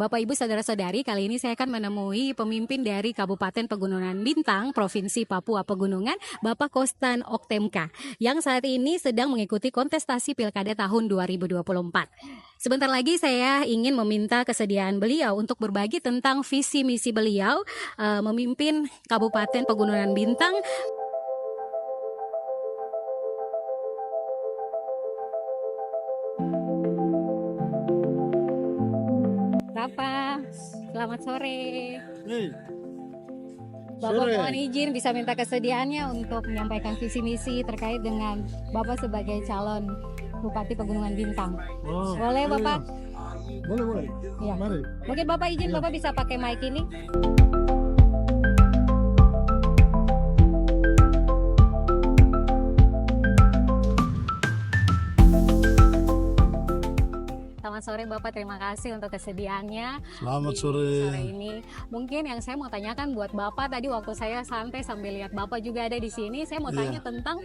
Bapak Ibu Saudara-saudari, kali ini saya akan menemui pemimpin dari Kabupaten Pegunungan Bintang, Provinsi Papua Pegunungan, Bapak Kostan Oktemka, yang saat ini sedang mengikuti kontestasi Pilkada tahun 2024. Sebentar lagi saya ingin meminta kesediaan beliau untuk berbagi tentang visi misi beliau memimpin Kabupaten Pegunungan Bintang. Bapak, selamat sore. Bapak mohon izin bisa minta kesediaannya untuk menyampaikan visi misi terkait dengan Bapak sebagai calon Bupati Pegunungan Bintang. Boleh Bapak? Boleh. Ya. Mari. Mungkin Bapak izin Bapak bisa pakai mic ini. Selamat sore Bapak, terima kasih untuk kesediaannya. Selamat di sore. sore ini. Mungkin yang saya mau tanyakan buat Bapak tadi waktu saya santai sambil lihat Bapak juga ada di sini, saya mau tanya tentang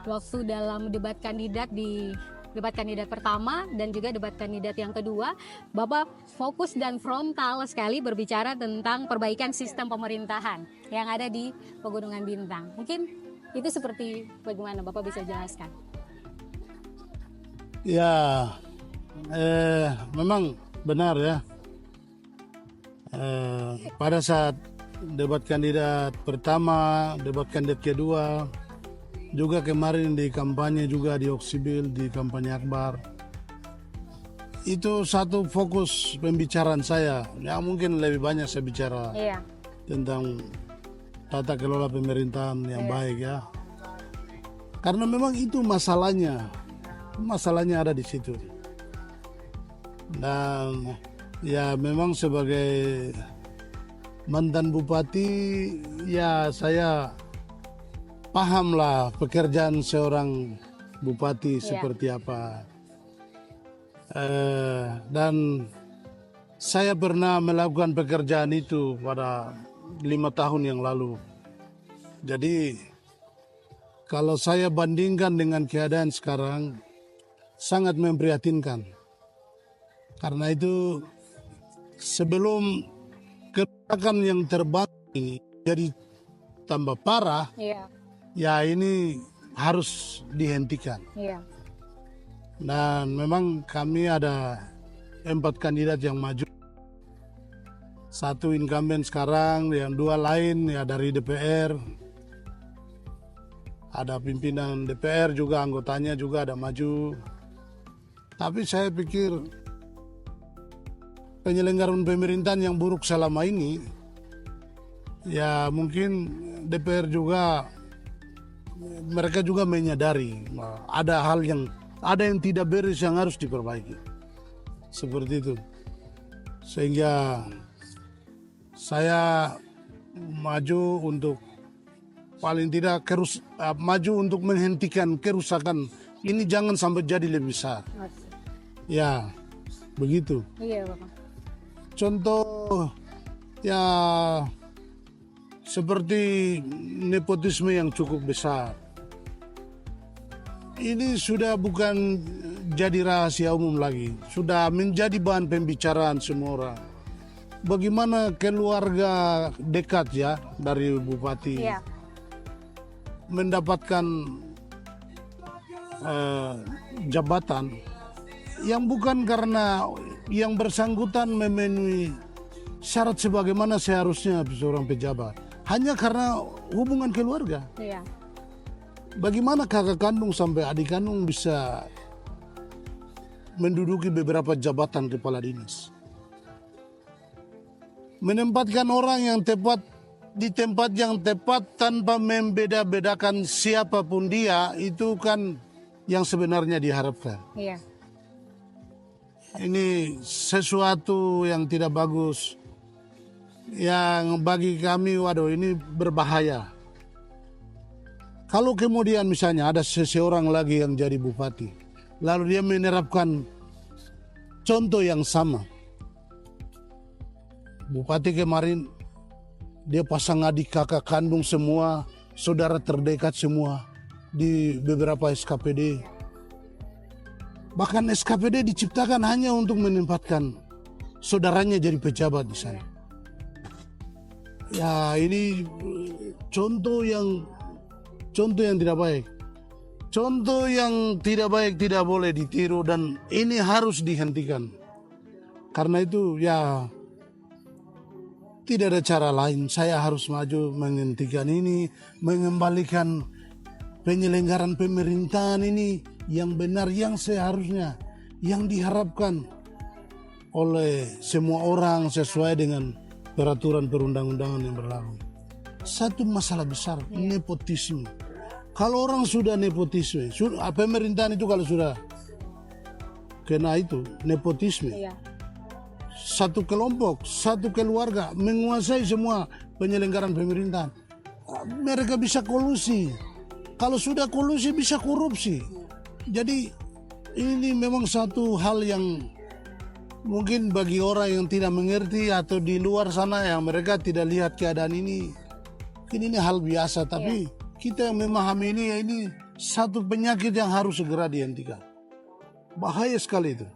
waktu dalam debat kandidat di debat kandidat pertama dan juga debat kandidat yang kedua, Bapak fokus dan frontal sekali berbicara tentang perbaikan sistem pemerintahan yang ada di Pegunungan Bintang. Mungkin itu seperti bagaimana Bapak bisa jelaskan? Ya, memang benar ya. Pada saat debat kandidat pertama, debat kandidat kedua, juga kemarin di kampanye juga di Oksibil, di kampanye Akbar, itu satu fokus pembicaraan saya. Ya mungkin lebih banyak saya bicara tentang tata kelola pemerintahan yang baik ya. Karena memang itu masalahnya ada di situ. Dan ya memang sebagai mantan bupati ya saya pahamlah pekerjaan seorang bupati seperti apa. Dan saya pernah melakukan pekerjaan itu pada 5 tahun yang lalu. Jadi kalau saya bandingkan dengan keadaan sekarang, sangat memprihatinkan. Karena itu sebelum kerusakan yang terbangun ini jadi tambah parah, ya ini harus dihentikan. Dan memang kami ada 4 kandidat yang maju. 1 incumbent sekarang, yang 2 lain ya dari DPR. Ada pimpinan DPR juga, anggotanya juga ada maju. Tapi saya pikir penyelenggaraan pemerintahan yang buruk selama ini, ya mungkin DPR juga, mereka juga menyadari ada yang tidak beres yang harus diperbaiki. Seperti itu. Sehingga saya maju untuk paling tidak maju untuk menghentikan kerusakan ini jangan sampai jadi lebih besar. Ya, begitu. Iya, Bapak. Contoh ya seperti nepotisme yang cukup besar. Ini sudah bukan jadi rahasia umum lagi, sudah menjadi bahan pembicaraan semua orang. Bagaimana keluarga dekat ya dari bupati mendapatkan jabatan yang bukan karena yang bersangkutan memenuhi syarat sebagaimana seharusnya seorang pejabat, hanya karena hubungan keluarga. Bagaimana kakak kandung sampai adik kandung bisa menduduki beberapa jabatan kepala dinas, menempatkan orang yang tepat di tempat yang tepat tanpa membeda-bedakan siapapun dia, itu kan yang sebenarnya diharapkan. Ini sesuatu yang tidak bagus, yang bagi kami ini berbahaya. Kalau kemudian misalnya ada seseorang lagi yang jadi bupati, lalu dia menerapkan contoh yang sama. Bupati kemarin dia pasang adik kakak kandung semua, saudara terdekat semua di beberapa SKPD. Bahkan SKPD diciptakan hanya untuk menempatkan saudaranya jadi pejabat di sana. Ya ini contoh yang tidak baik. Contoh yang tidak baik tidak boleh ditiru dan ini harus dihentikan. Karena itu ya tidak ada cara lain. Saya harus maju menghentikan ini, mengembalikan penyelenggaraan pemerintahan ini yang benar, yang seharusnya, yang diharapkan oleh semua orang sesuai dengan peraturan perundang-undangan yang berlaku. Satu masalah besar, nepotisme. Kalau orang sudah nepotisme, pemerintahan itu kalau sudah kena itu, nepotisme. Satu kelompok, satu keluarga menguasai semua penyelenggaraan pemerintahan. Mereka bisa kolusi. Kalau sudah kolusi bisa korupsi. Jadi ini memang satu hal yang mungkin bagi orang yang tidak mengerti atau di luar sana yang mereka tidak lihat keadaan ini. Ini hal biasa, tapi kita yang memahami ini satu penyakit yang harus segera dihentikan. Bahaya sekali itu.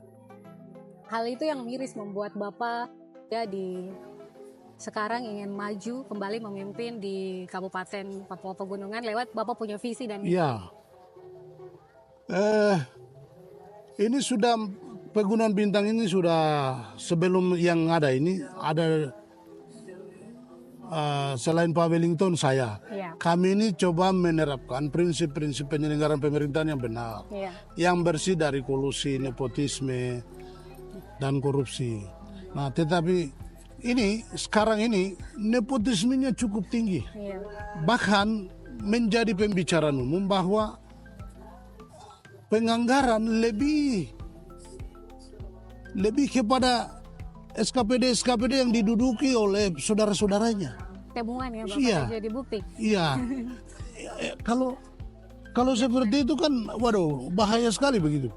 Hal itu yang miris membuat Bapak sekarang ingin maju kembali memimpin di Kabupaten Papua Pegunungan lewat Bapak punya visi dan iya. Ini sudah Pegunungan Bintang ini sudah sebelum yang ada ini ada selain Pak Wellington saya. Kami ini coba menerapkan prinsip-prinsip penyelenggaraan pemerintahan yang benar, yang bersih dari kolusi, nepotisme, dan korupsi. Nah, tetapi ini sekarang ini nepotismenya cukup tinggi. Bahkan menjadi pembicaraan umum bahwa penganggaran lebih kepada SKPD yang diduduki oleh saudara-saudaranya. Temuan ya Bapak, jadi bukti. Iya. Kalau seperti itu kan waduh bahaya sekali begitu.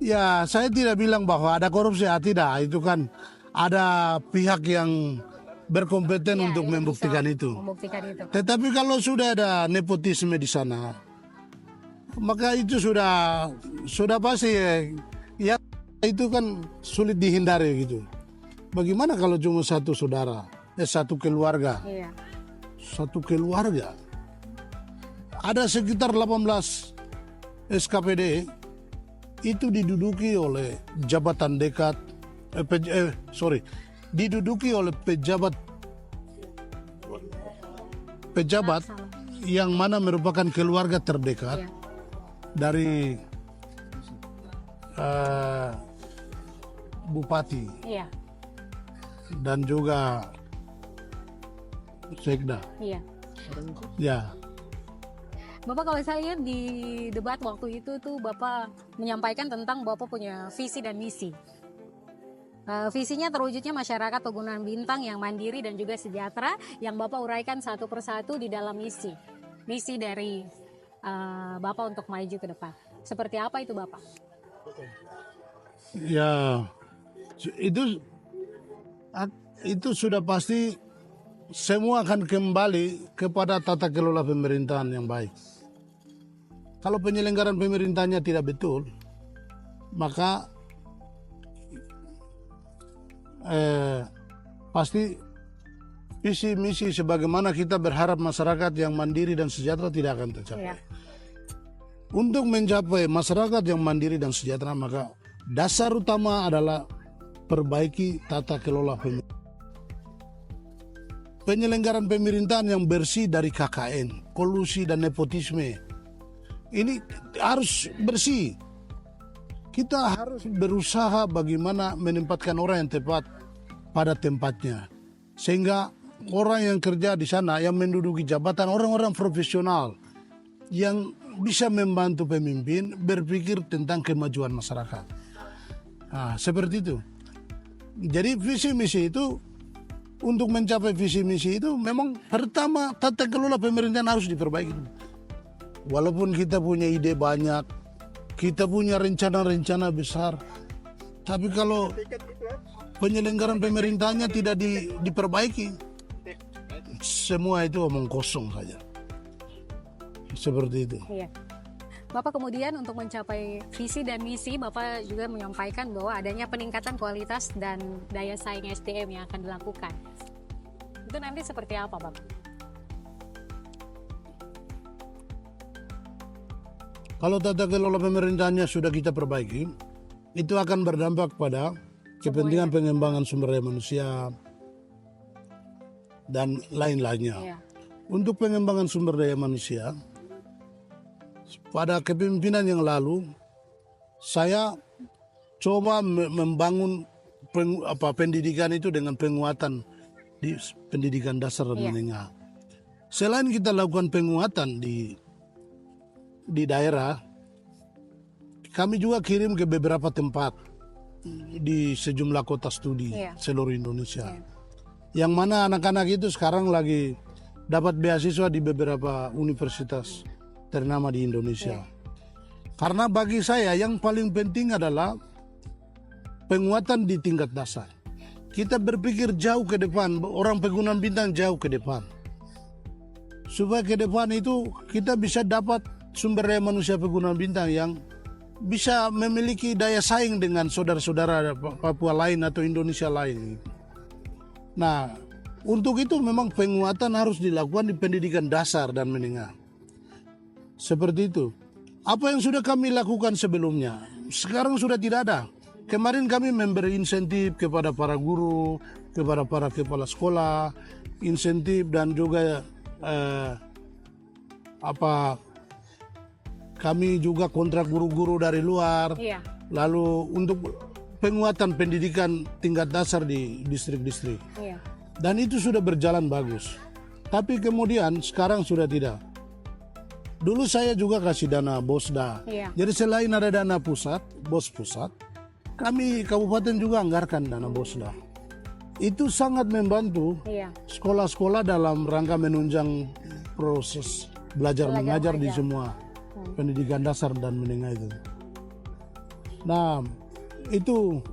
Ya, saya tidak bilang bahwa ada korupsi, tidak. Itu kan ada pihak yang berkompeten untuk membuktikan itu. Tetapi kalau sudah ada nepotisme di sana, maka itu sudah pasti ya itu kan sulit dihindari gitu. Bagaimana kalau cuma satu saudara, satu keluarga, satu keluarga, ada sekitar 18 SKPD itu diduduki oleh jabatan dekat, diduduki oleh pejabat yang mana merupakan keluarga terdekat dari bupati dan juga sekda. Ya. Bapak kalau saya lihat di debat waktu itu tuh Bapak menyampaikan tentang Bapak punya visi dan misi. Visinya terwujudnya masyarakat Pegunungan Bintang yang mandiri dan juga sejahtera yang Bapak uraikan satu persatu di dalam misi dari Bapak untuk maju ke depan. Seperti apa itu Bapak? Ya, itu sudah pasti semua akan kembali kepada tata kelola pemerintahan yang baik. Kalau penyelenggaraan pemerintahnya tidak betul, maka pasti visi misi sebagaimana kita berharap masyarakat yang mandiri dan sejahtera tidak akan tercapai. Untuk mencapai masyarakat yang mandiri dan sejahtera, maka dasar utama adalah perbaiki tata kelola penyelenggaraan pemerintahan yang bersih dari KKN, kolusi dan nepotisme. Ini harus bersih. Kita harus berusaha bagaimana menempatkan orang yang tepat pada tempatnya. Sehingga orang yang kerja di sana, yang menduduki jabatan, orang-orang profesional yang bisa membantu pemimpin berpikir tentang kemajuan masyarakat. Nah, seperti itu. Jadi visi misi itu, untuk mencapai visi misi itu memang pertama tata kelola pemerintahan harus diperbaiki. Walaupun kita punya ide banyak, kita punya rencana-rencana besar, tapi kalau penyelenggaraan pemerintahnya tidak diperbaiki, semua itu omong kosong saja. Seperti itu. Bapak kemudian untuk mencapai visi dan misi, Bapak juga menyampaikan bahwa adanya peningkatan kualitas dan daya saing SDM yang akan dilakukan. Itu nanti seperti apa, Bapak? Kalau tata kelola pemerintahnya sudah kita perbaiki, itu akan berdampak pada kepentingan pengembangan sumber daya manusia dan lain-lainnya. Iya. Untuk pengembangan sumber daya manusia, pada kepemimpinan yang lalu, saya coba membangun pendidikan itu dengan penguatan di pendidikan dasar dan menengah. Selain kita lakukan penguatan di daerah, kami juga kirim ke beberapa tempat di sejumlah kota studi seluruh Indonesia. Yang mana anak-anak itu sekarang lagi dapat beasiswa di beberapa universitas ternama di Indonesia. Karena bagi saya yang paling penting adalah penguatan di tingkat dasar. Kita berpikir jauh ke depan, orang Pegunungan Bintang jauh ke depan. Supaya ke depan itu kita bisa dapat sumber daya manusia Pegunungan Bintang yang bisa memiliki daya saing dengan saudara-saudara Papua lain atau Indonesia lain. Nah, untuk itu memang penguatan harus dilakukan di pendidikan dasar dan menengah. Seperti itu. Apa yang sudah kami lakukan sebelumnya, sekarang sudah tidak ada. Kemarin kami memberi insentif kepada para guru, kepada para kepala sekolah, insentif dan juga kami juga kontrak guru-guru dari luar. Lalu untuk penguatan pendidikan tingkat dasar di distrik-distrik. Dan itu sudah berjalan bagus. Tapi kemudian sekarang sudah tidak. Dulu saya juga kasih dana BOSDA. Jadi selain ada dana pusat, BOS pusat, kami kabupaten juga anggarkan dana BOSDA. Itu sangat membantu sekolah-sekolah dalam rangka menunjang proses belajar mengajar di semua pendidikan dasar dan menengah itu. Nah, itu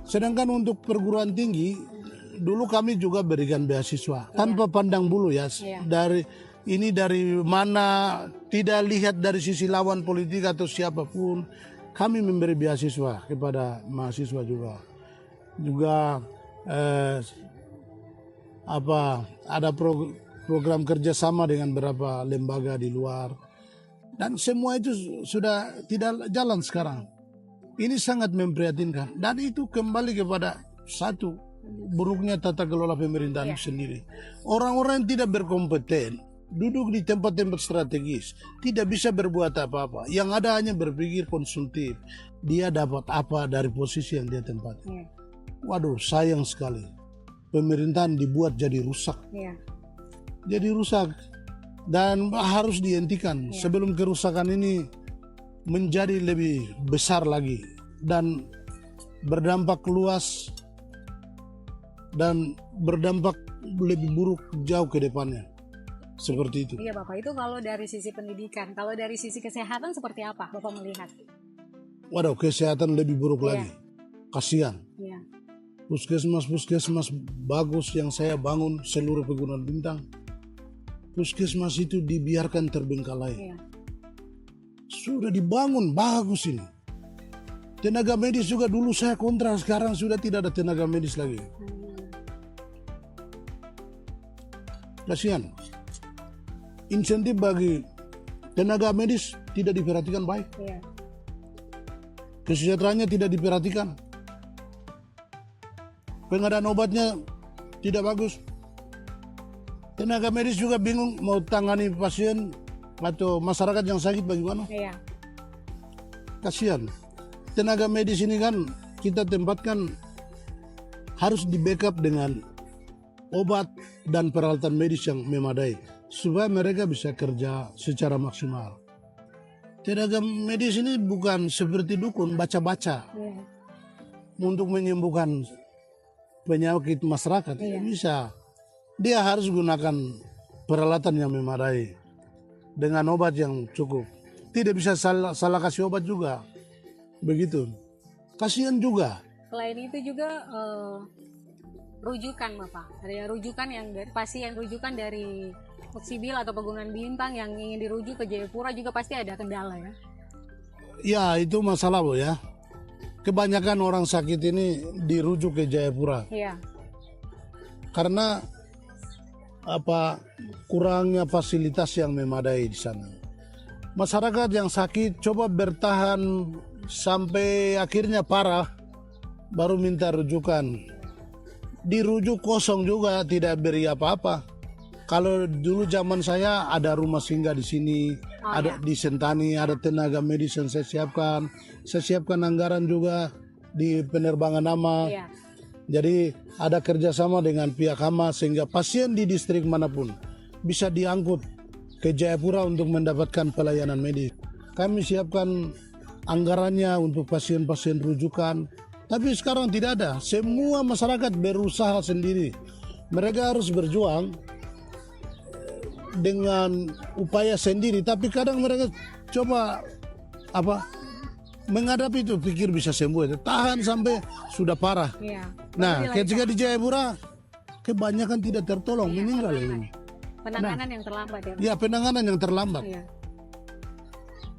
sedangkan untuk perguruan tinggi dulu kami juga berikan beasiswa tanpa pandang bulu ya. Dari mana, tidak lihat dari sisi lawan politik atau siapapun, kami memberi beasiswa kepada mahasiswa juga. Juga ada program kerjasama dengan beberapa lembaga di luar, dan semua itu sudah tidak jalan sekarang. Ini sangat memprihatinkan, dan itu kembali kepada satu, buruknya tata kelola pemerintahan sendiri. Orang-orang yang tidak berkompeten duduk di tempat-tempat strategis, tidak bisa berbuat apa-apa. Yang ada hanya berpikir konsumtif. Dia dapat apa dari posisi yang dia tempati. Waduh, sayang sekali. Pemerintahan dibuat jadi rusak. Jadi rusak. Dan harus dihentikan sebelum kerusakan ini menjadi lebih besar lagi. Dan berdampak luas. Dan berdampak lebih buruk jauh ke depannya. Seperti itu. Iya Bapak, itu kalau dari sisi pendidikan. Kalau dari sisi kesehatan seperti apa Bapak melihat? Waduh, kesehatan lebih buruk lagi. Kasihan. Puskesmas bagus yang saya bangun seluruh Pegunungan Bintang. Puskesmas itu dibiarkan terbengkalai. Sudah dibangun bagus ini. Tenaga medis juga dulu saya kontrak, sekarang sudah tidak ada tenaga medis lagi. Kasihan. Insentif bagi tenaga medis tidak diperhatikan baik. Kesejahteraannya tidak diperhatikan. Pengadaan obatnya tidak bagus. Tenaga medis juga bingung mau tangani pasien atau masyarakat yang sakit bagaimana. Kasihan. Tenaga medis ini kan kita tempatkan harus di backup dengan obat dan peralatan medis yang memadai, supaya mereka bisa kerja secara maksimal. Tenaga medis ini bukan seperti dukun baca-baca untuk menyembuhkan penyakit masyarakat. Bisa. Dia harus gunakan peralatan yang memadai dengan obat yang cukup. Tidak bisa salah kasih obat juga. Begitu. Kasihan juga. Selain itu juga rujukan Bapak. Ada rujukan yang pasien rujukan dari Oksibil atau Pegunungan Bintang yang ingin dirujuk ke Jayapura juga pasti ada kendala ya. Ya itu masalah Bu ya. Kebanyakan orang sakit ini dirujuk ke Jayapura. Iya. Karena kurangnya fasilitas yang memadai di sana. Masyarakat yang sakit coba bertahan sampai akhirnya parah, baru minta rujukan. Dirujuk kosong juga, tidak beri apa-apa. Kalau dulu zaman saya ada rumah singgah di sini, ada di Sentani, ada tenaga medis yang saya siapkan anggaran juga di penerbangan nama. Iya. Jadi ada kerjasama dengan pihak Hama sehingga pasien di distrik manapun bisa diangkut ke Jayapura untuk mendapatkan pelayanan medis. Kami siapkan anggarannya untuk pasien-pasien rujukan, tapi sekarang tidak ada. Semua masyarakat berusaha sendiri. Mereka harus berjuang dengan upaya sendiri, tapi kadang mereka coba menghadapi itu, pikir bisa sembuh, tahan sampai sudah parah. Iya. Nah, ketika di Jayapura kebanyakan tidak tertolong, meninggal ini. Penanganan yang terlambat ya. Ya, penanganan yang terlambat. Iya.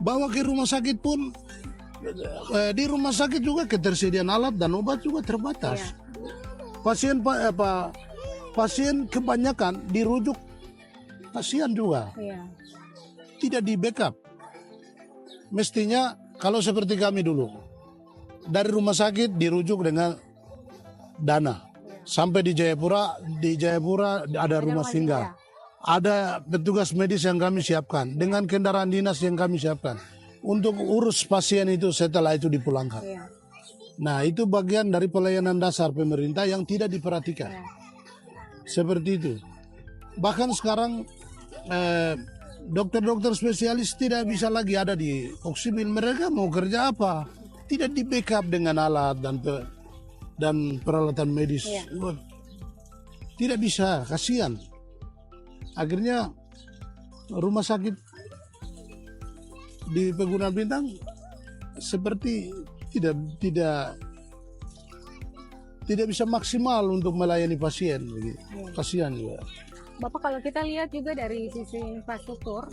Bawa ke rumah sakit pun, di rumah sakit juga ketersediaan alat dan obat juga terbatas. Iya. Pasien kebanyakan dirujuk, kasihan juga. Iya. Tidak di backup. Mestinya kalau seperti kami dulu, dari rumah sakit dirujuk dengan dana. Sampai di Jayapura ada rumah singgah. Ada petugas medis yang kami siapkan dengan kendaraan dinas yang kami siapkan untuk urus pasien itu, setelah itu dipulangkan. Iya. Nah, itu bagian dari pelayanan dasar pemerintah yang tidak diperhatikan. Iya. Seperti itu. Bahkan sekarang dokter-dokter spesialis tidak bisa lagi ada di Oksibil. Mereka mau kerja apa? Tidak di backup dengan alat dan peralatan medis. Iya. Tidak bisa, kasihan. Akhirnya rumah sakit di Pegunungan Bintang seperti tidak bisa maksimal untuk melayani pasien. Kasihan juga. Bapak, kalau kita lihat juga dari sisi infrastruktur,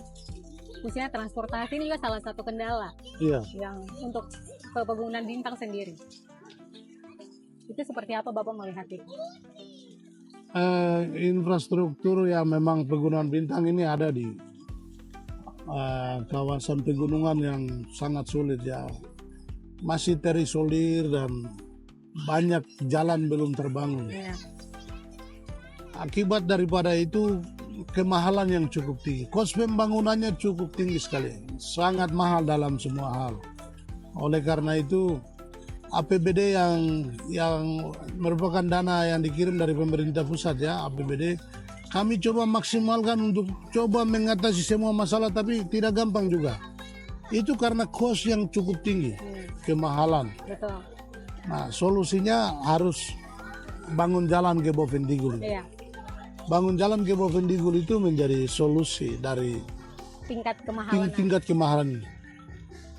khususnya transportasi, ini juga salah satu kendala. Iya. Yang untuk Pegunungan Bintang sendiri. Itu seperti apa Bapak melihat itu? Infrastruktur yang memang Pegunungan Bintang ini ada di kawasan pegunungan yang sangat sulit ya. Masih terisolir dan banyak jalan belum terbangun. Ya. Akibat daripada itu kemahalan yang cukup tinggi. Kos pembangunannya cukup tinggi sekali. Sangat mahal dalam semua hal. Oleh karena itu APBD yang merupakan dana yang dikirim dari pemerintah pusat ya, APBD, kami coba maksimalkan untuk coba mengatasi semua masalah, tapi tidak gampang juga. Itu karena kos yang cukup tinggi, kemahalan. Betul. Nah, solusinya harus bangun jalan ke Bovendigul. Iya. Bangun jalan ke Bovendigul itu menjadi solusi dari tingkat kemahalan ini.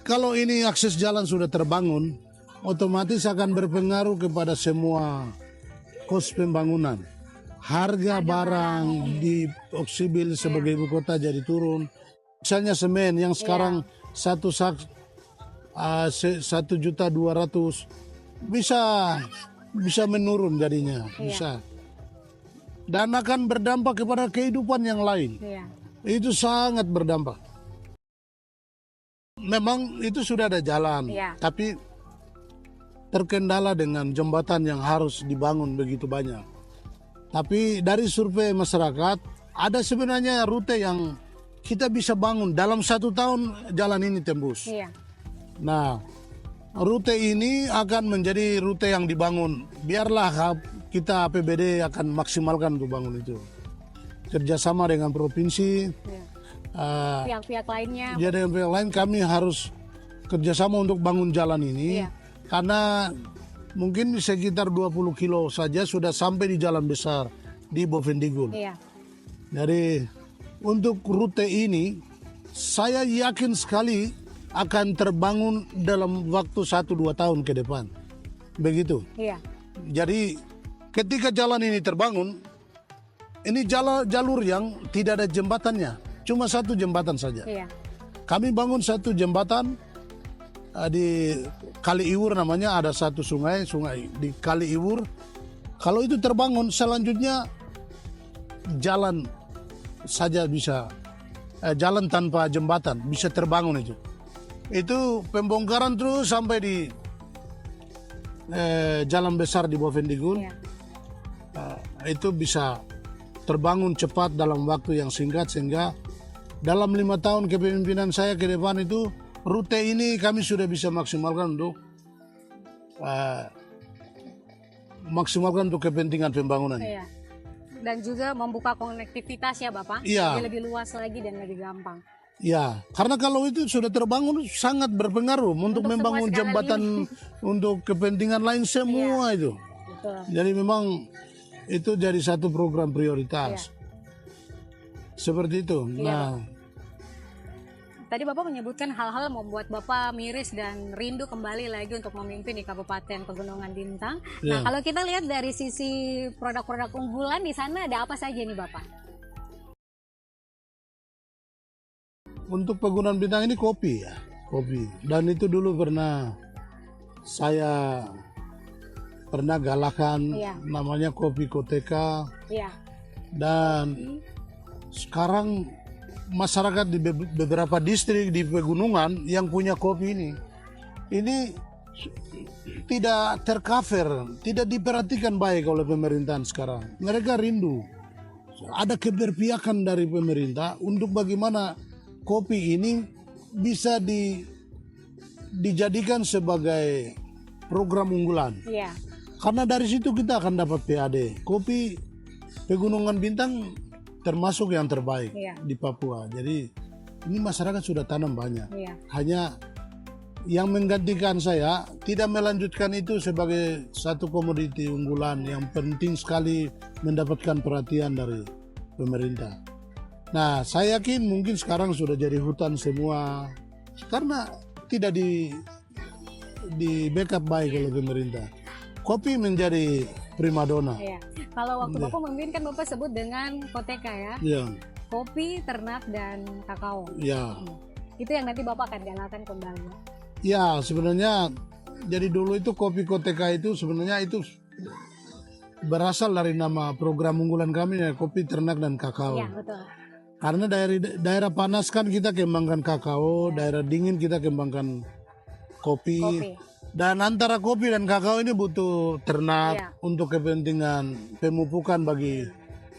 Kalau ini akses jalan sudah terbangun, otomatis akan berpengaruh kepada semua kos pembangunan. Harga barang di Oksibil sebagai ibu kota jadi turun. Misalnya semen yang sekarang 1.200.000 bisa menurun jadinya, bisa. Dan akan berdampak kepada kehidupan yang lain. Itu sangat berdampak. Memang itu sudah ada jalan, tapi terkendala dengan jembatan yang harus dibangun begitu banyak. Tapi dari survei masyarakat, ada sebenarnya rute yang kita bisa bangun dalam 1 tahun jalan ini tembus. Iya. Nah, rute ini akan menjadi rute yang dibangun. Biarlah kita APBD akan maksimalkan untuk bangun itu. Kerjasama dengan provinsi, pihak-pihak lainnya. Ya, dengan pihak lain kami harus kerjasama untuk bangun jalan ini. Karena mungkin sekitar 20 kilo saja sudah sampai di jalan besar di Bovendigul. Jadi untuk rute ini saya yakin sekali akan terbangun dalam waktu 1-2 tahun ke depan. Begitu. Jadi ketika jalan ini terbangun, ini jalur yang tidak ada jembatannya, cuma 1 jembatan saja. Kami bangun 1 jembatan di Kali Iwur namanya, ada satu sungai di Kali Iwur. Kalau itu terbangun, selanjutnya jalan saja bisa, jalan tanpa jembatan bisa terbangun itu. Itu pembongkaran terus sampai di jalan besar di Bovendigul. Itu bisa terbangun cepat dalam waktu yang singkat, sehingga dalam 5 tahun kepemimpinan saya ke depan itu rute ini kami sudah bisa maksimalkan untuk kepentingan pembangunan. Iya. Dan juga membuka konektivitas ya Bapak, jadi lebih luas lagi dan lebih gampang. Ya, karena kalau itu sudah terbangun sangat berpengaruh untuk membangun jembatan untuk kepentingan lain semua itu. Betul. Jadi memang itu jadi satu program prioritas. Seperti itu. Nah, tadi Bapak menyebutkan hal-hal membuat Bapak miris dan rindu kembali lagi untuk memimpin di Kabupaten Pegunungan Bintang. Nah, kalau kita lihat dari sisi produk-produk unggulan di sana ada apa saja nih Bapak? Untuk Pegunungan Bintang ini kopi ya, kopi. Dan itu dulu saya pernah galakan namanya kopi Koteka. Dan sekarang masyarakat di beberapa distrik di pegunungan yang punya kopi ini tidak tercover, tidak diperhatikan baik oleh pemerintahan sekarang. Mereka rindu ada keberpihakan dari pemerintah untuk bagaimana kopi ini bisa dijadikan sebagai program unggulan. Karena dari situ kita akan dapat PAD. Kopi Pegunungan Bintang termasuk yang terbaik di Papua. Jadi ini masyarakat sudah tanam banyak. Hanya yang menggantikan saya tidak melanjutkan itu sebagai satu komoditi unggulan yang penting sekali mendapatkan perhatian dari pemerintah. Nah, saya yakin mungkin sekarang sudah jadi hutan semua karena tidak di backup baik oleh pemerintah. Kopi menjadi primadona. Kalau waktu Bapak memimpin kan Bapak sebut dengan Koteka ya. Kopi, ternak, dan kakao. Itu yang nanti Bapak akan galakan kembali. Ya, sebenarnya jadi dulu itu kopi Koteka itu sebenarnya itu berasal dari nama program unggulan kami ya, kopi, ternak, dan kakao. Betul. Karena daerah panas kan kita kembangkan kakao, daerah dingin kita kembangkan kopi. Dan antara kopi dan kakao ini butuh ternak untuk kepentingan pemupukan bagi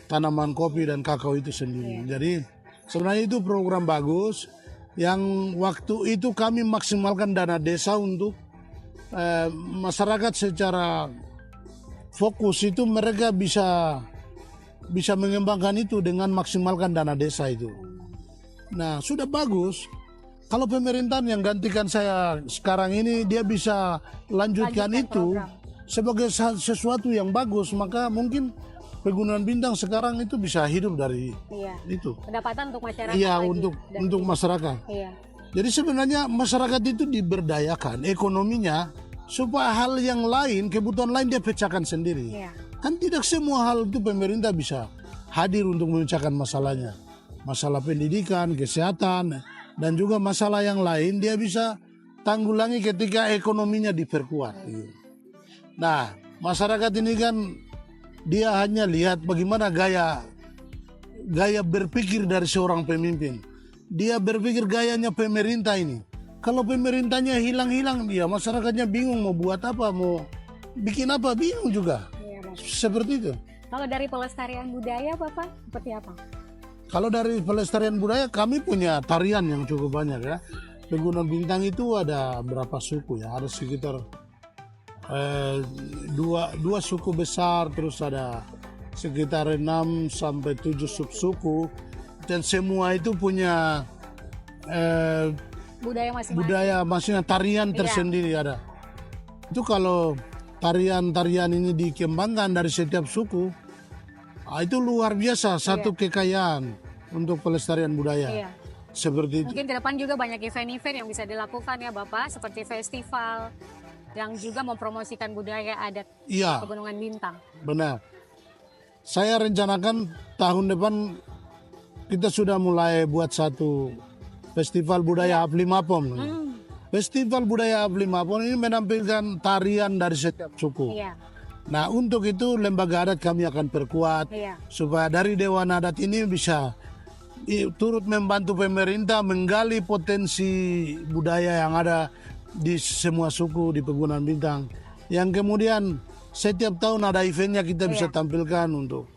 tanaman kopi dan kakao itu sendiri. Jadi sebenarnya itu program bagus yang waktu itu kami maksimalkan dana desa untuk masyarakat secara fokus itu mereka bisa mengembangkan itu dengan maksimalkan dana desa itu. Nah, sudah bagus. Kalau pemerintahan yang gantikan saya sekarang ini dia bisa lanjutkan itu program sebagai sesuatu yang bagus, maka mungkin Pegunungan Bintang sekarang itu bisa hidup dari itu. Pendapatan untuk masyarakat. Untuk masyarakat. Jadi sebenarnya masyarakat itu diberdayakan ekonominya supaya hal yang lain, kebutuhan lain dia pecahkan sendiri. Kan tidak semua hal itu pemerintah bisa hadir untuk memecahkan masalahnya. Masalah pendidikan, kesehatan, dan juga masalah yang lain dia bisa tanggulangi ketika ekonominya diperkuat. Nah, masyarakat ini kan dia hanya lihat bagaimana gaya berpikir dari seorang pemimpin. Dia berpikir gayanya pemerintah ini. Kalau pemerintahnya hilang-hilang, dia masyarakatnya bingung mau buat apa, mau bikin apa, bingung juga. Seperti itu. Kalau dari pelestarian budaya Bapak seperti apa? Kalau dari pelestarian budaya kami punya tarian yang cukup banyak ya. Pegunungan Bintang itu ada berapa suku ya? Ada sekitar dua suku besar, terus ada sekitar 6 sampai 7 subsuku, dan semua itu punya budaya masing-masing, tarian tersendiri ada. Itu kalau tarian-tarian ini dikembangkan dari setiap suku, itu luar biasa, satu kekayaan untuk pelestarian budaya. Seperti itu. Mungkin ke depan juga banyak event-event yang bisa dilakukan ya Bapak, seperti festival yang juga mempromosikan budaya adat Pegunungan Bintang. Benar. Saya rencanakan tahun depan kita sudah mulai buat satu festival budaya Aplimapom. Festival Budaya Ablimapon ini menampilkan tarian dari setiap suku. Iya. Nah, untuk itu lembaga adat kami akan perkuat supaya dari Dewan Adat ini bisa turut membantu pemerintah menggali potensi budaya yang ada di semua suku di Pegunungan Bintang. Yang kemudian setiap tahun ada eventnya kita bisa tampilkan untuk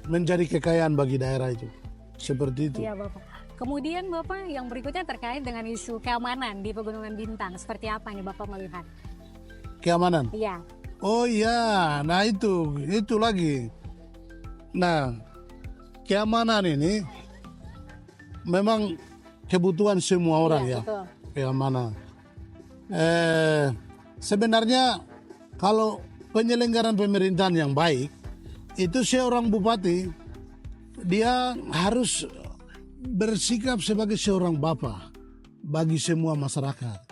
menjadi kekayaan bagi daerah itu. Seperti itu. Iya, Bapak. Kemudian Bapak yang berikutnya terkait dengan isu keamanan di Pegunungan Bintang. Seperti apa nih Bapak melihat? Keamanan? Iya. Oh iya, nah itu lagi. Nah, keamanan ini memang kebutuhan semua orang ya. Betul. Keamanan. Sebenarnya kalau penyelenggaraan pemerintahan yang baik, itu seorang bupati, dia harus bersikap sebagai seorang bapak bagi semua masyarakat.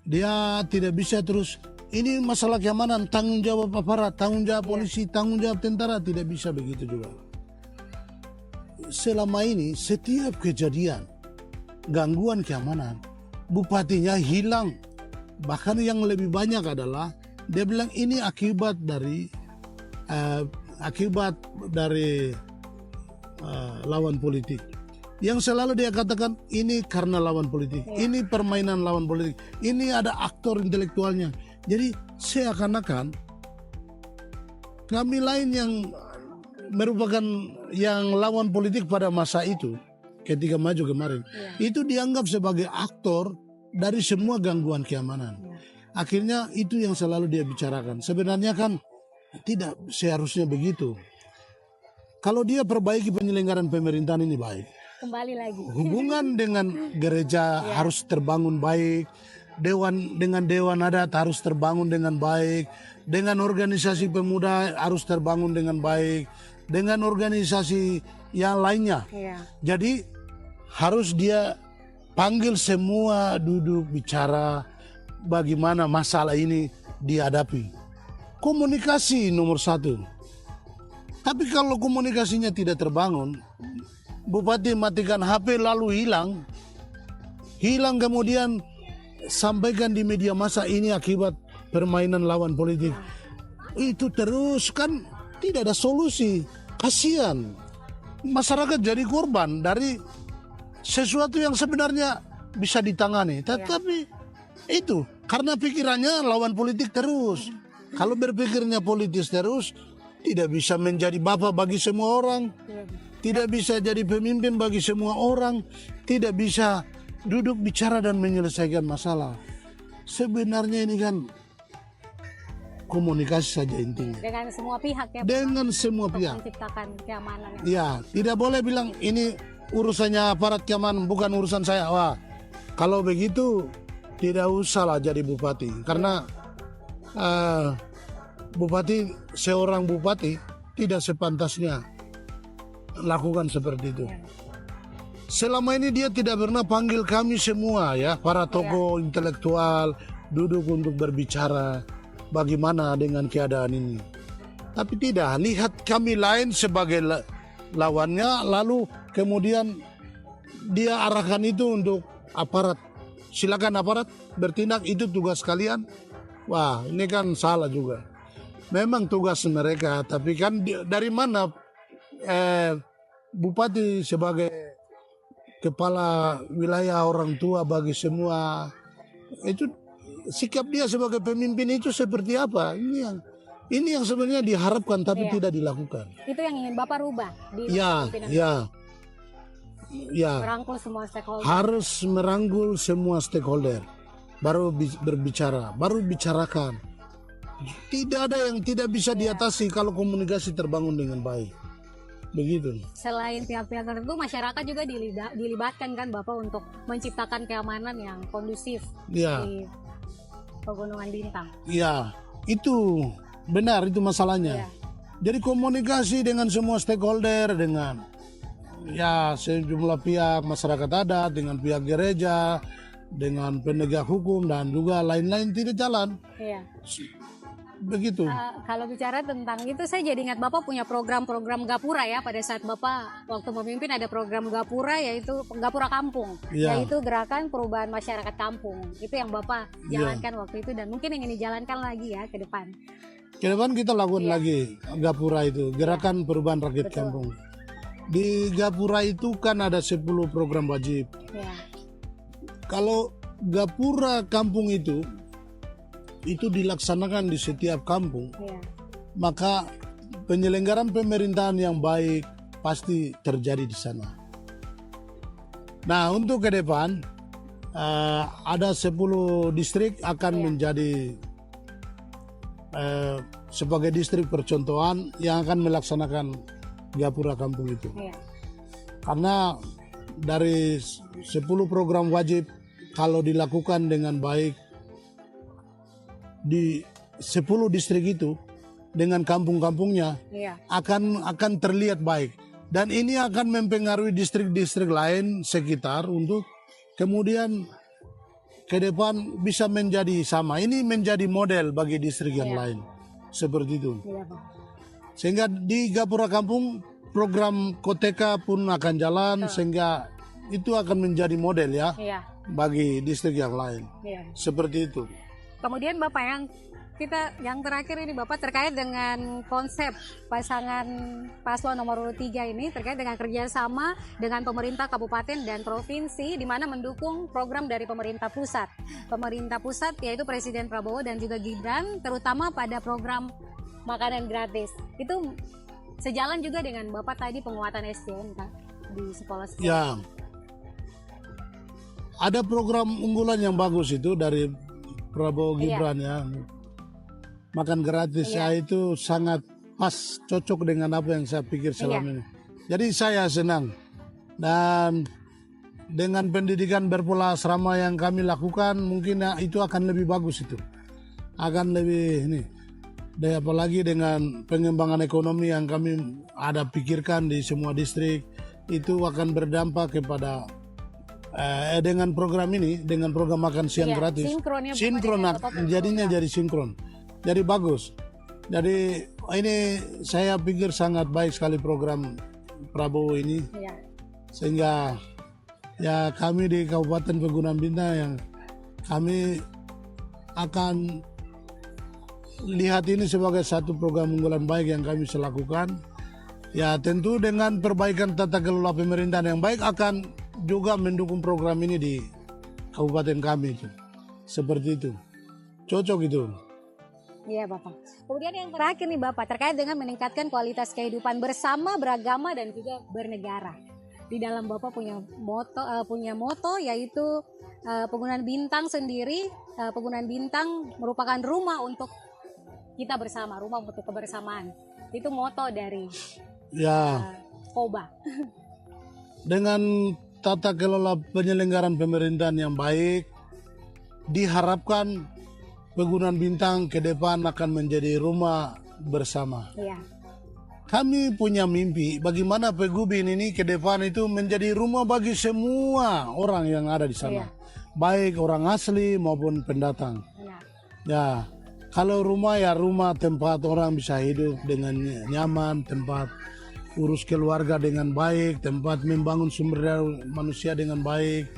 Dia tidak bisa terus, ini masalah keamanan, tanggung jawab aparat, tanggung jawab polisi, tanggung jawab tentara, tidak bisa begitu juga. Selama ini setiap kejadian gangguan keamanan, bupatinya hilang. Bahkan yang lebih banyak adalah dia bilang ini akibat dari lawan politik. Yang selalu dia katakan ini karena lawan politik, ini permainan lawan politik, ini ada aktor intelektualnya. Jadi seakan-akan kami lain yang merupakan yang lawan politik pada masa itu, ketika maju kemarin, itu dianggap sebagai aktor dari semua gangguan keamanan. Akhirnya itu yang selalu dia bicarakan. Sebenarnya kan tidak seharusnya begitu. Kalau dia perbaiki penyelenggaraan pemerintahan ini baik, Kembali lagi. hubungan dengan gereja harus terbangun baik, dengan dewan adat harus terbangun dengan baik, dengan organisasi pemuda harus terbangun dengan baik, dengan organisasi yang lainnya. Jadi harus dia panggil semua duduk bicara bagaimana masalah ini dihadapi. Komunikasi nomor satu. Tapi kalau komunikasinya tidak terbangun, bupati matikan HP lalu hilang kemudian sampaikan di media massa ini akibat permainan lawan politik. Itu terus kan tidak ada solusi. Kasihan. Masyarakat jadi korban dari sesuatu yang sebenarnya bisa ditangani. Tetapi itu karena pikirannya lawan politik terus. Kalau berpikirnya politis terus, tidak bisa menjadi bapak bagi semua orang. Tidak bisa jadi pemimpin bagi semua orang, tidak bisa duduk bicara dan menyelesaikan masalah. Sebenarnya ini kan komunikasi saja intinya. Dengan semua pihak ya. Dengan semua pihak. Menciptakan keamanan. Ya, tidak boleh bilang ini urusannya aparat keamanan, bukan urusan saya. Wah, kalau begitu tidak usahlah jadi bupati. Karena seorang bupati tidak sepantasnya lakukan seperti itu. Selama ini dia tidak pernah panggil kami semua ya, para tokoh intelektual duduk untuk berbicara bagaimana dengan keadaan ini. Tapi tidak, lihat kami lain sebagai lawannya, lalu kemudian dia arahkan itu untuk aparat. Silakan aparat bertindak, itu tugas kalian. Wah, ini kan salah juga. Memang tugas mereka, tapi kan dari mana bupati sebagai kepala wilayah orang tua bagi semua, itu sikap dia sebagai pemimpin itu seperti apa? Ini yang sebenarnya diharapkan tapi tidak dilakukan. Itu yang ingin Bapak rubah di merangkul semua stakeholder. Harus merangkul semua stakeholder. Baru berbicara, baru bicarakan. Tidak ada yang tidak bisa diatasi kalau komunikasi terbangun dengan baik. Begitu. Selain pihak-pihak tertentu, masyarakat juga dilibatkan kan Bapak untuk menciptakan keamanan yang kondusif di Pegunungan Bintang. Iya, itu benar, itu masalahnya. Jadi komunikasi dengan semua stakeholder, dengan sejumlah pihak masyarakat adat, dengan pihak gereja, dengan penegak hukum dan juga lain-lain tidak jalan. begitu. Kalau bicara tentang itu, saya jadi ingat Bapak punya program-program Gapura ya. Pada saat Bapak waktu memimpin ada program Gapura, yaitu Gapura Kampung, yaitu gerakan perubahan masyarakat kampung. Itu yang Bapak jalankan waktu itu, dan mungkin ingin dijalankan lagi ya ke depan. Ke depan kita lakukan lagi Gapura itu, gerakan perubahan rakyat kampung. Di Gapura itu kan ada 10 program wajib. Kalau Gapura kampung itu dilaksanakan di setiap kampung, maka penyelenggaraan pemerintahan yang baik pasti terjadi di sana. Nah, untuk ke depan ada 10 distrik akan menjadi sebagai distrik percontohan yang akan melaksanakan Gapura kampung itu. Karena dari 10 program wajib, kalau dilakukan dengan baik di 10 distrik itu dengan kampung-kampungnya akan terlihat baik, dan ini akan mempengaruhi distrik-distrik lain sekitar untuk kemudian ke depan bisa menjadi sama. Ini menjadi model bagi distrik yang lain seperti itu. Sehingga di Gapura kampung program Koteka pun akan jalan, sehingga itu akan menjadi model ya bagi distrik yang lain. Seperti itu. Kemudian Bapak yang terakhir ini Bapak, terkait dengan konsep pasangan paslon nomor 3 ini terkait dengan kerjasama dengan pemerintah kabupaten dan provinsi, di mana mendukung program dari pemerintah pusat. Pemerintah pusat yaitu Presiden Prabowo dan juga Gibran, terutama pada program makanan gratis. Itu sejalan juga dengan Bapak tadi penguatan SDM Kak, di sekolah-sekolah. Ya, ada program unggulan yang bagus itu dari Prabowo Gibran ya, makan gratis ya, itu sangat pas, cocok dengan apa yang saya pikir selama ini. Jadi saya senang, dan dengan pendidikan berpola asrama yang kami lakukan mungkin itu akan lebih bagus, itu akan lebih ini. Dan apalagi dengan pengembangan ekonomi yang kami ada pikirkan di semua distrik, itu akan berdampak kepada dengan program ini, dengan program makan siang gratis, sinkron jadinya jadi sinkron, jadi bagus. Jadi ini saya pikir sangat baik sekali program Prabowo ini, sehingga ya kami di Kabupaten Pegunungan Bintang yang kami akan lihat ini sebagai satu program unggulan baik yang kami bisa lakukan. Ya tentu dengan perbaikan tata kelola pemerintahan yang baik akan juga mendukung program ini di kabupaten kami itu. Seperti itu. Cocok itu. Iya Bapak. Kemudian yang terakhir nih Bapak, terkait dengan meningkatkan kualitas kehidupan bersama, beragama, dan juga bernegara. Di dalam Bapak punya moto yaitu Pegunungan Bintang sendiri, Pegunungan Bintang merupakan rumah untuk kita bersama, rumah untuk kebersamaan. Itu moto dari Koba. Dengan tata kelola penyelenggaraan pemerintahan yang baik, diharapkan Pegunungan Bintang ke depan akan menjadi rumah bersama. Kami punya mimpi bagaimana Pegubin ini ke depan itu menjadi rumah bagi semua orang yang ada di sana, baik orang asli maupun pendatang. Ya, kalau rumah ya rumah tempat orang bisa hidup dengan nyaman, tempat urus keluarga dengan baik, tempat membangun sumber daya manusia dengan baik,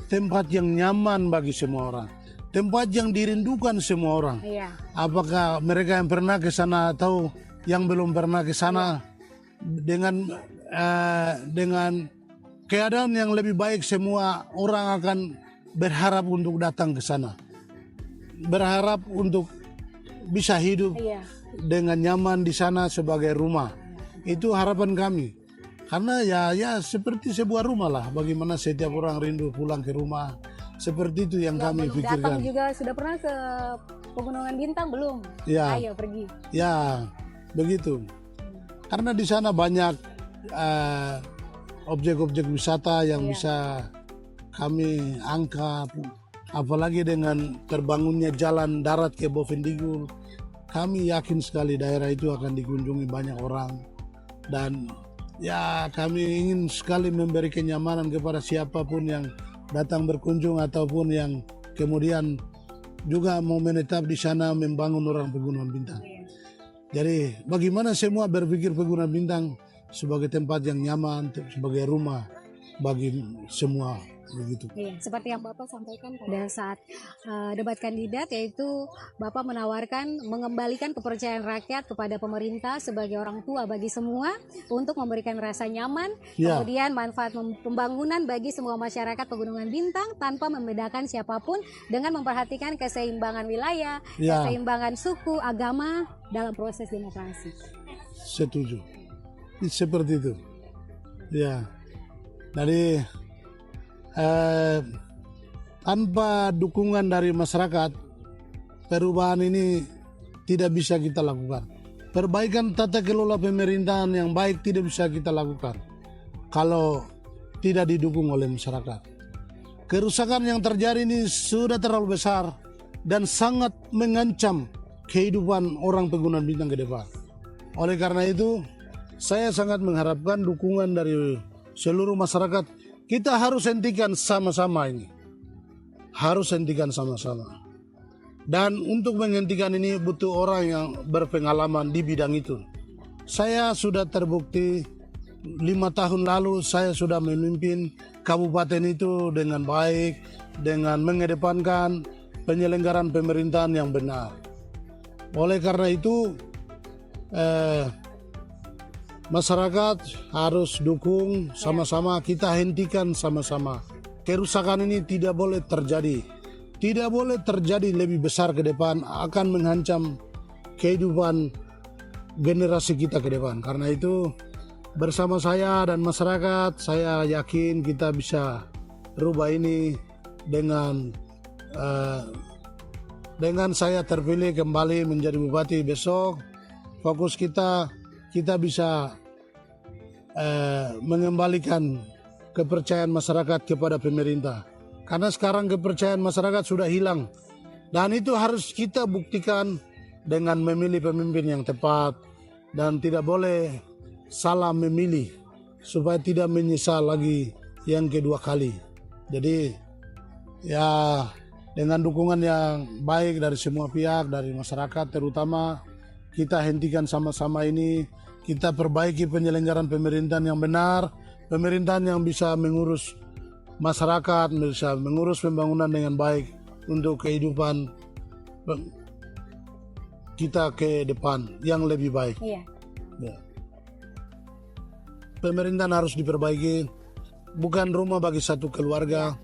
tempat yang nyaman bagi semua orang, tempat yang dirindukan semua orang. Apakah mereka yang pernah ke sana atau yang belum pernah ke sana, dengan keadaan yang lebih baik, semua orang akan berharap untuk datang ke sana, berharap untuk bisa hidup dengan nyaman di sana sebagai rumah. Itu harapan kami. Karena ya seperti sebuah rumah lah. Bagaimana setiap orang rindu pulang ke rumah. Seperti itu yang kami pikirkan. Datang juga sudah pernah ke Pegunungan Bintang belum? Ayo pergi. Ya, begitu. Karena di sana banyak objek-objek wisata yang bisa kami angkat. Apalagi dengan terbangunnya jalan darat ke Bovendigul, kami yakin sekali daerah itu akan dikunjungi banyak orang. Dan ya kami ingin sekali memberi kenyamanan kepada siapapun yang datang berkunjung ataupun yang kemudian juga mau menetap di sana membangun orang Pegunungan Bintang. Jadi bagaimana semua berpikir Pegunungan Bintang sebagai tempat yang nyaman, sebagai rumah bagi semua begitu. Iya, seperti yang Bapak sampaikan pada saat debat kandidat, yaitu Bapak menawarkan mengembalikan kepercayaan rakyat kepada pemerintah sebagai orang tua bagi semua untuk memberikan rasa nyaman, kemudian manfaat pembangunan bagi semua masyarakat Pegunungan Bintang tanpa membedakan siapapun dengan memperhatikan keseimbangan wilayah, keseimbangan suku, agama dalam proses demokrasi. Setuju. Seperti itu. Ya. Dari tanpa dukungan dari masyarakat, perubahan ini tidak bisa kita lakukan. Perbaikan tata kelola pemerintahan yang baik tidak bisa kita lakukan kalau tidak didukung oleh masyarakat. Kerusakan yang terjadi ini sudah terlalu besar dan sangat mengancam kehidupan orang Pegunungan Bintang ke depan. Oleh karena itu, saya sangat mengharapkan dukungan dari seluruh masyarakat. Kita harus hentikan sama-sama ini. Harus hentikan sama-sama. Dan untuk menghentikan ini butuh orang yang berpengalaman di bidang itu. Saya sudah terbukti 5 tahun lalu saya sudah memimpin kabupaten itu dengan baik, dengan mengedepankan penyelenggaraan pemerintahan yang benar. Oleh karena itu, masyarakat harus dukung sama-sama, kita hentikan sama-sama. Kerusakan ini tidak boleh terjadi. Tidak boleh terjadi lebih besar ke depan, akan mengancam kehidupan generasi kita ke depan. Karena itu bersama saya dan masyarakat, saya yakin kita bisa rubah ini dengan saya terpilih kembali menjadi bupati besok. Fokus kita bisa mengembalikan kepercayaan masyarakat kepada pemerintah. Karena sekarang kepercayaan masyarakat sudah hilang. Dan itu harus kita buktikan dengan memilih pemimpin yang tepat. Dan tidak boleh salah memilih supaya tidak menyesal lagi yang kedua kali. Jadi ya dengan dukungan yang baik dari semua pihak, dari masyarakat terutama, kita hentikan sama-sama ini. Kita perbaiki penyelenggaraan pemerintahan yang benar, pemerintahan yang bisa mengurus masyarakat, bisa mengurus pembangunan dengan baik untuk kehidupan kita ke depan yang lebih baik. Iya. Ya. Pemerintahan harus diperbaiki, bukan rumah bagi satu keluarga,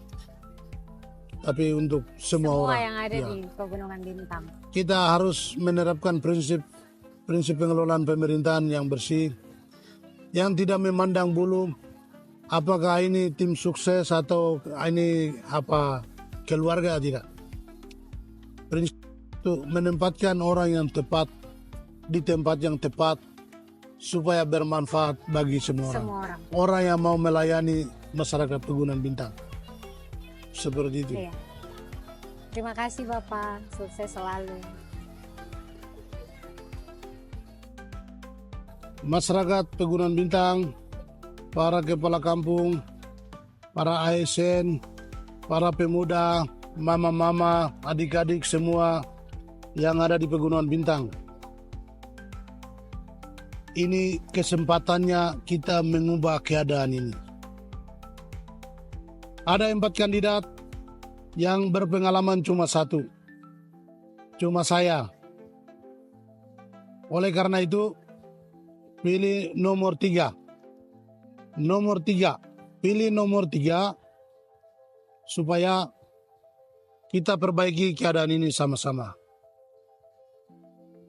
tapi untuk semua orang. Yang ada di Pegunungan Bintang. Kita harus menerapkan prinsip pengelolaan pemerintahan yang bersih, yang tidak memandang bulu apakah ini tim sukses atau ini keluarga, tidak. Prinsip itu menempatkan orang yang tepat di tempat yang tepat supaya bermanfaat bagi semua orang. Orang yang mau melayani masyarakat Pegunungan Bintang. Seperti itu. Iya. Terima kasih Bapak, sukses selalu. Masyarakat Pegunungan Bintang, para kepala kampung, para ASN, para pemuda, mama-mama, adik-adik semua yang ada di Pegunungan Bintang. Ini kesempatannya kita mengubah keadaan ini. Ada 4 kandidat yang berpengalaman cuma 1. Cuma saya. Oleh karena itu, pilih nomor 3. Pilih nomor 3 supaya kita perbaiki keadaan ini sama-sama.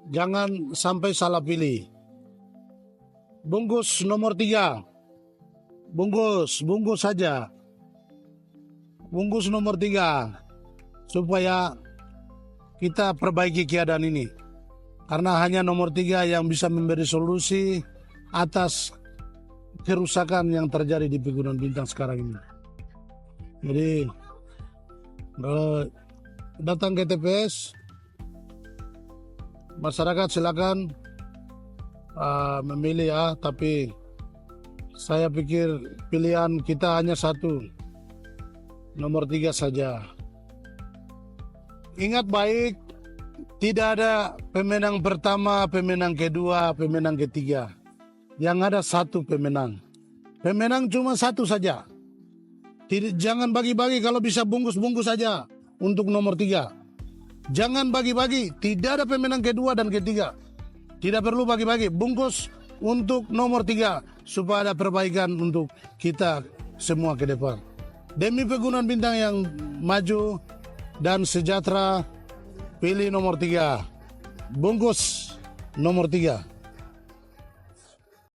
Jangan sampai salah pilih. Bungkus nomor 3. Bungkus saja. Bungkus nomor 3 supaya kita perbaiki keadaan ini. Karena hanya nomor 3 yang bisa memberi solusi atas kerusakan yang terjadi di Pegunungan Bintang sekarang ini. Jadi datang ke TPS, masyarakat silakan memilih ya, tapi saya pikir pilihan kita hanya 1, nomor 3 saja. ingat baik, tidak ada pemenang pertama, pemenang kedua, pemenang ketiga. Yang ada satu pemenang. Pemenang cuma satu saja. Jangan bagi-bagi, kalau bisa bungkus-bungkus saja untuk nomor 3. Jangan bagi-bagi, tidak ada pemenang kedua dan ketiga. Tidak perlu bagi-bagi, bungkus untuk nomor 3 supaya ada perbaikan untuk kita semua ke depan. Demi Pegunungan Bintang yang maju dan sejahtera, pilih nomor 3. Bungkus nomor 3.